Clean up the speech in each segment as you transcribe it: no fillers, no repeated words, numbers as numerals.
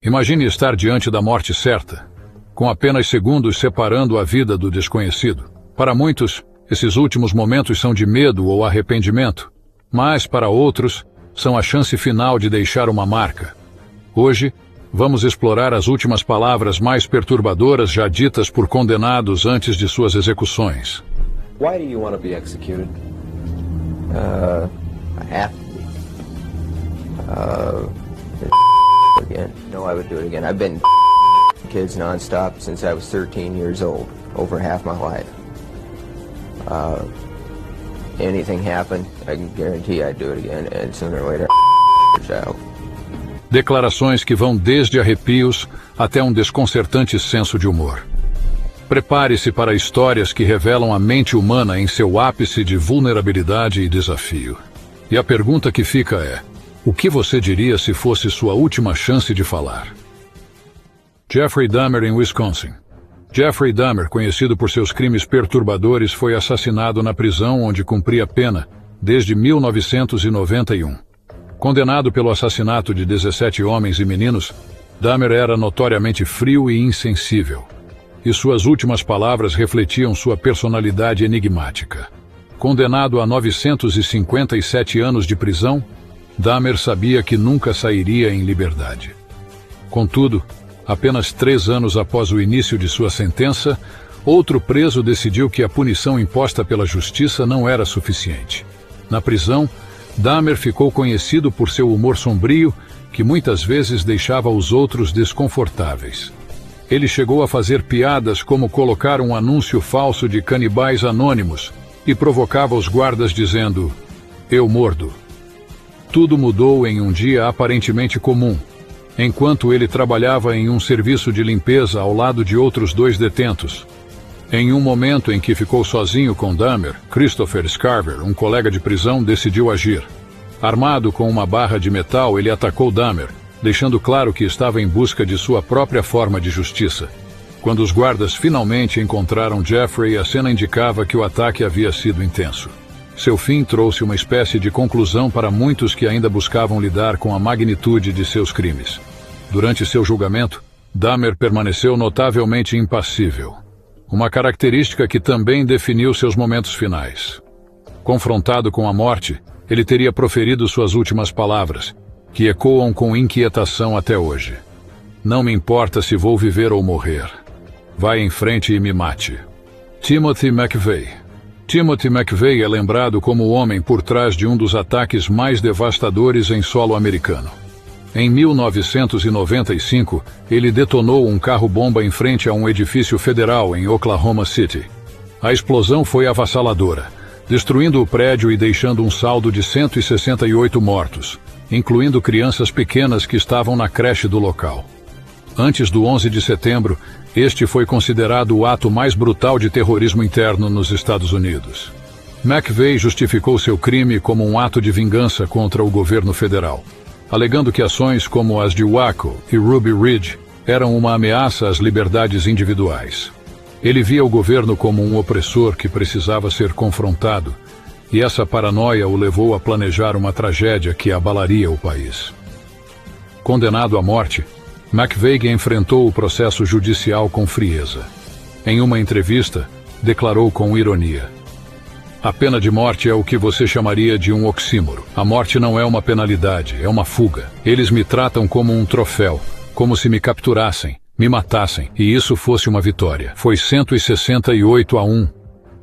Imagine estar diante da morte certa, com apenas segundos separando a vida do desconhecido. Para muitos, esses últimos momentos são de medo ou arrependimento, mas para outros, são a chance final de deixar uma marca. Hoje, vamos explorar as últimas palavras mais perturbadoras já ditas por condenados antes de suas execuções. Why do you want to be executed? I have to be. Again. No, I would do it again. I've been kids nonstop since I was 13 years old, over half my life. Anything happened, I can guarantee I'd do it again, and sooner or later, child. Declarações que vão desde arrepios até um desconcertante senso de humor. Prepare-se para histórias que revelam a mente humana em seu ápice de vulnerabilidade e desafio. E a pergunta que fica é: o que você diria se fosse sua última chance de falar? Jeffrey Dahmer, em Wisconsin. Jeffrey Dahmer, conhecido por seus crimes perturbadores, foi assassinado na prisão onde cumpria pena desde 1991. Condenado pelo assassinato de 17 homens e meninos, Dahmer era notoriamente frio e insensível. E suas últimas palavras refletiam sua personalidade enigmática. Condenado a 957 anos de prisão, Dahmer sabia que nunca sairia em liberdade. Contudo, apenas 3 anos após o início de sua sentença, outro preso decidiu que a punição imposta pela justiça não era suficiente. Na prisão, Dahmer ficou conhecido por seu humor sombrio, que muitas vezes deixava os outros desconfortáveis. Ele chegou a fazer piadas como colocar um anúncio falso de canibais anônimos e provocava os guardas dizendo: "Eu mordo". Tudo mudou em um dia aparentemente comum, enquanto ele trabalhava em um serviço de limpeza ao lado de outros 2 detentos. Em um momento em que ficou sozinho com Dahmer, Christopher Scarver, um colega de prisão, decidiu agir. Armado com uma barra de metal, ele atacou Dahmer, deixando claro que estava em busca de sua própria forma de justiça. Quando os guardas finalmente encontraram Jeffrey, a cena indicava que o ataque havia sido intenso. Seu fim trouxe uma espécie de conclusão para muitos que ainda buscavam lidar com a magnitude de seus crimes. Durante seu julgamento, Dahmer permaneceu notavelmente impassível, uma característica que também definiu seus momentos finais. Confrontado com a morte, ele teria proferido suas últimas palavras, que ecoam com inquietação até hoje. "Não me importa se vou viver ou morrer. Vai em frente e me mate." Timothy McVeigh. Timothy McVeigh é lembrado como o homem por trás de um dos ataques mais devastadores em solo americano. Em 1995, ele detonou um carro-bomba em frente a um edifício federal em Oklahoma City. A explosão foi avassaladora, destruindo o prédio e deixando um saldo de 168 mortos, incluindo crianças pequenas que estavam na creche do local. Antes do 11 de setembro, este foi considerado o ato mais brutal de terrorismo interno nos Estados Unidos. McVeigh justificou seu crime como um ato de vingança contra o governo federal, alegando que ações como as de Waco e Ruby Ridge eram uma ameaça às liberdades individuais. Ele via o governo como um opressor que precisava ser confrontado, e essa paranoia o levou a planejar uma tragédia que abalaria o país. Condenado à morte, McVeigh enfrentou o processo judicial com frieza. Em uma entrevista, declarou com ironia: "A pena de morte é o que você chamaria de um oxímoro. A morte não é uma penalidade, é uma fuga. Eles me tratam como um troféu, como se me capturassem, me matassem, e isso fosse uma vitória." Foi 168-1.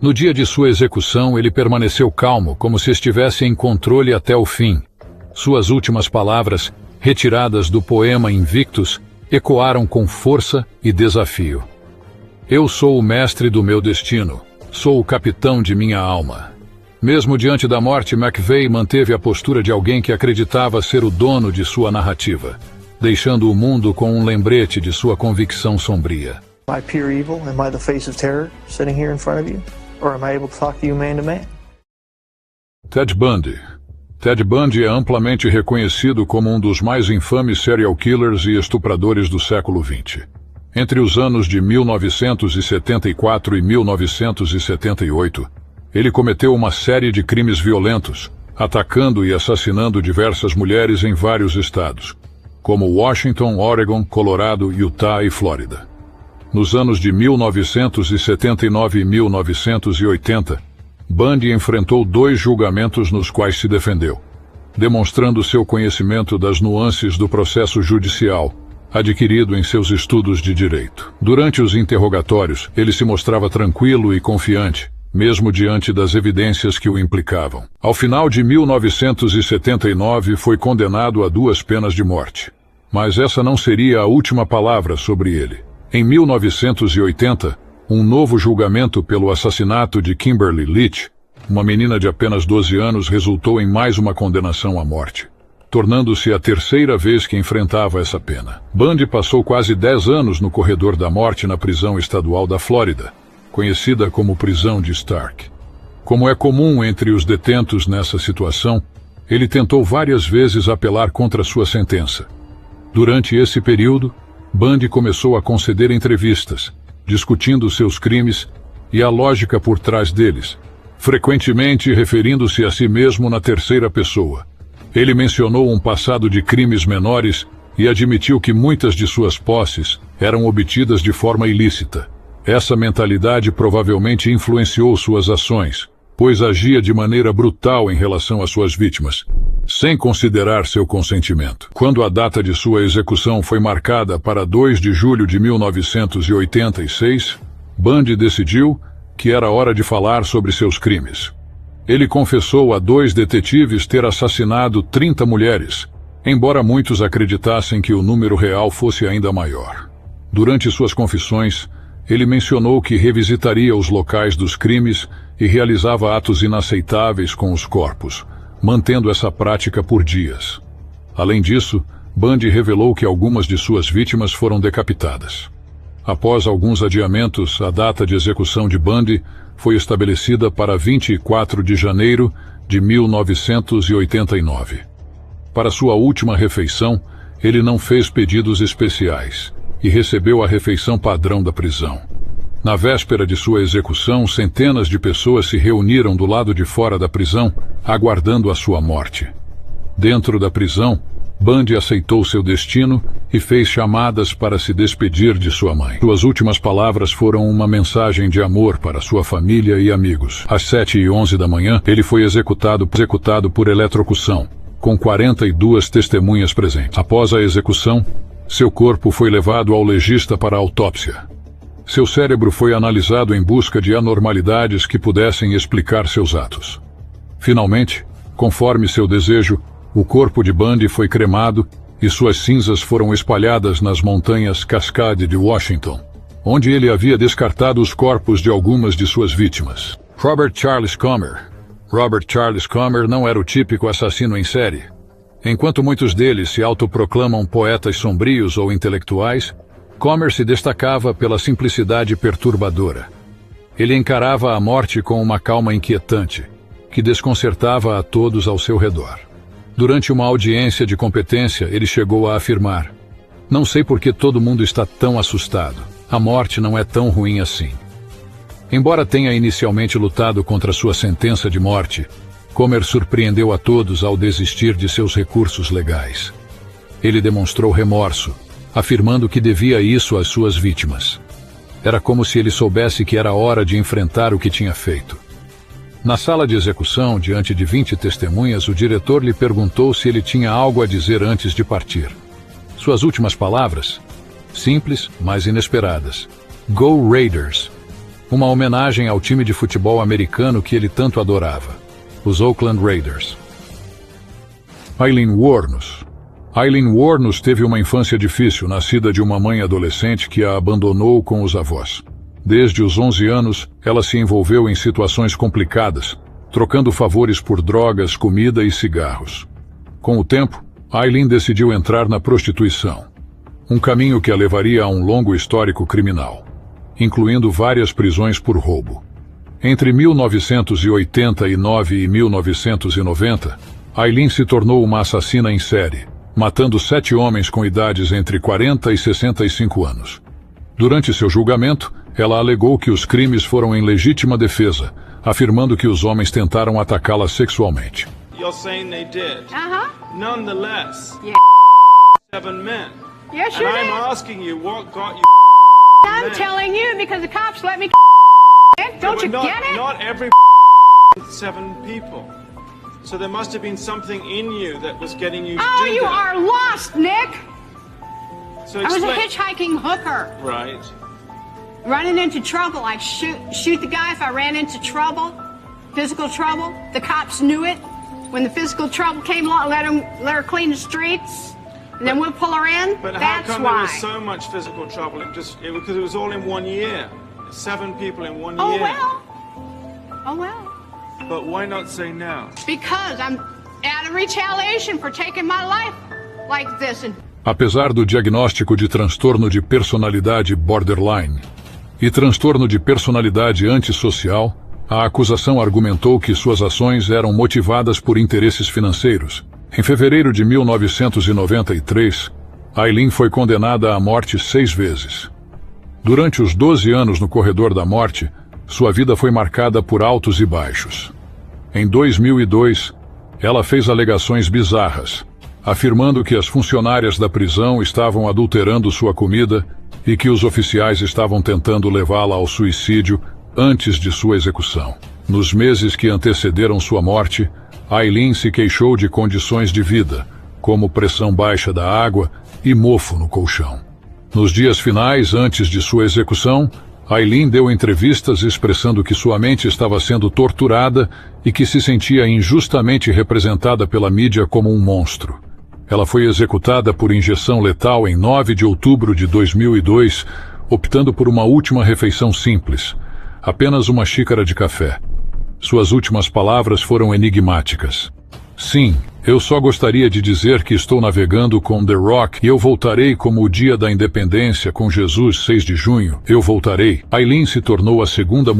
No dia de sua execução, ele permaneceu calmo, como se estivesse em controle até o fim. Suas últimas palavras, retiradas do poema Invictus, ecoaram com força e desafio. "Eu sou o mestre do meu destino. Sou o capitão de minha alma." Mesmo diante da morte, McVeigh manteve a postura de alguém que acreditava ser o dono de sua narrativa, deixando o mundo com um lembrete de sua convicção sombria. Am I pure evil? Am I the face of terror sitting here in front of you? Or am I able to talk to you man to man? Ted Bundy. Ted Bundy é amplamente reconhecido como um dos mais infames serial killers e estupradores do século XX. Entre os anos de 1974 e 1978, ele cometeu uma série de crimes violentos, atacando e assassinando diversas mulheres em vários estados. como Washington, Oregon, Colorado, Utah e Flórida. Nos anos de 1979 e 1980, Bundy enfrentou 2 julgamentos nos quais se defendeu, demonstrando seu conhecimento das nuances do processo judicial, adquirido em seus estudos de direito. Durante os interrogatórios, ele se mostrava tranquilo e confiante, mesmo diante das evidências que o implicavam. Ao final de 1979, foi condenado a 2 penas de morte. Mas essa não seria a última palavra sobre ele. Em 1980, um novo julgamento pelo assassinato de Kimberly Leach, uma menina de apenas 12 anos, resultou em mais uma condenação à morte, tornando-se a 3ª vez que enfrentava essa pena. Bundy passou quase 10 anos no corredor da morte na prisão estadual da Flórida, conhecida como prisão de Stark. Como é comum entre os detentos nessa situação, ele tentou várias vezes apelar contra sua sentença. Durante esse período, Bundy começou a conceder entrevistas, discutindo seus crimes e a lógica por trás deles, frequentemente referindo-se a si mesmo na 3ª pessoa. Ele mencionou um passado de crimes menores e admitiu que muitas de suas posses eram obtidas de forma ilícita. Essa mentalidade provavelmente influenciou suas ações, pois agia de maneira brutal em relação às suas vítimas, sem considerar seu consentimento. Quando a data de sua execução foi marcada para 2 de julho de 1986, Bundy decidiu que era hora de falar sobre seus crimes. Ele confessou a 2 detetives ter assassinado 30 mulheres, embora muitos acreditassem que o número real fosse ainda maior. Durante suas confissões, ele mencionou que revisitaria os locais dos crimes e realizava atos inaceitáveis com os corpos, mantendo essa prática por dias. Além disso, Bundy revelou que algumas de suas vítimas foram decapitadas. Após alguns adiamentos, a data de execução de Bundy foi estabelecida para 24 de janeiro de 1989. Para sua última refeição, ele não fez pedidos especiais e recebeu a refeição padrão da prisão. Na véspera de sua execução, centenas de pessoas se reuniram do lado de fora da prisão, aguardando a sua morte. Dentro da prisão, Bundy aceitou seu destino e fez chamadas para se despedir de sua mãe. Suas últimas palavras foram uma mensagem de amor para sua família e amigos. Às 7h11 da manhã, ele foi executado por eletrocução, com 42 testemunhas presentes. Após a execução, seu corpo foi levado ao legista para autópsia. Seu cérebro foi analisado em busca de anormalidades que pudessem explicar seus atos. Finalmente, conforme seu desejo, o corpo de Bundy foi cremado e suas cinzas foram espalhadas nas montanhas Cascade de Washington, onde ele havia descartado os corpos de algumas de suas vítimas. Robert Charles Comer. Robert Charles Comer não era o típico assassino em série. Enquanto muitos deles se autoproclamam poetas sombrios ou intelectuais, Comer se destacava pela simplicidade perturbadora. Ele encarava a morte com uma calma inquietante, que desconcertava a todos ao seu redor. Durante uma audiência de competência, ele chegou a afirmar: "Não sei por que todo mundo está tão assustado. A morte não é tão ruim assim." Embora tenha inicialmente lutado contra sua sentença de morte, Comer surpreendeu a todos ao desistir de seus recursos legais. Ele demonstrou remorso, afirmando que devia isso às suas vítimas. Era como se ele soubesse que era hora de enfrentar o que tinha feito. Na sala de execução, diante de 20 testemunhas, o diretor lhe perguntou se ele tinha algo a dizer antes de partir. Suas últimas palavras? Simples, mas inesperadas. "Go Raiders!" Uma homenagem ao time de futebol americano que ele tanto adorava, os Oakland Raiders. Aileen Wuornos. Aileen Wuornos teve uma infância difícil, nascida de uma mãe adolescente que a abandonou com os avós. Desde os 11 anos, ela se envolveu em situações complicadas, trocando favores por drogas, comida e cigarros. Com o tempo, Aileen decidiu entrar na prostituição, um caminho que a levaria a um longo histórico criminal, incluindo várias prisões por roubo. Entre 1989 e 1990, Aileen se tornou uma assassina em série, matando 7 homens com idades entre 40 e 65 anos. Durante seu julgamento, ela alegou que os crimes foram em legítima defesa, afirmando que os homens tentaram atacá-la sexualmente. You're saying they did. Nonetheless. 7 men. Yes, you And I'm did. asking you what got you I'm men. telling you because the cops let me. Don't you But get it? Not every 7 people. So there must have been something in you that was getting you to Oh, do you that. are lost, Nick. So I was a explain- hitchhiking hooker. Right. Running into trouble. I'd shoot the guy if I ran into trouble, physical trouble. The cops knew it. When the physical trouble came along, let her clean the streets, and then we'll pull her in. But how That's come there why. was so much physical trouble? Because it was all in 1 year. 7 people in 1 Oh year. well. Oh well. But why not say now? Because I'm out of retaliation for taking my life like this. And Apesar do diagnóstico de transtorno de personalidade borderline e transtorno de personalidade antissocial, a acusação argumentou que suas ações eram motivadas por interesses financeiros. Em fevereiro de 1993, Aileen foi condenada à morte 6 vezes. Durante os 12 anos no corredor da morte, sua vida foi marcada por altos e baixos. Em 2002, ela fez alegações bizarras, afirmando que as funcionárias da prisão estavam adulterando sua comida e que os oficiais estavam tentando levá-la ao suicídio antes de sua execução. Nos meses que antecederam sua morte, Aileen se queixou de condições de vida, como pressão baixa da água e mofo no colchão. Nos dias finais, antes de sua execução, Aileen deu entrevistas expressando que sua mente estava sendo torturada e que se sentia injustamente representada pela mídia como um monstro. Ela foi executada por injeção letal em 9 de outubro de 2002, optando por uma última refeição simples, apenas uma xícara de café. Suas últimas palavras foram enigmáticas. Sim, eu só gostaria de dizer que estou navegando com The Rock e eu voltarei como o dia da independência com Jesus 6 de junho. Eu voltarei. Aileen se tornou a segunda mulher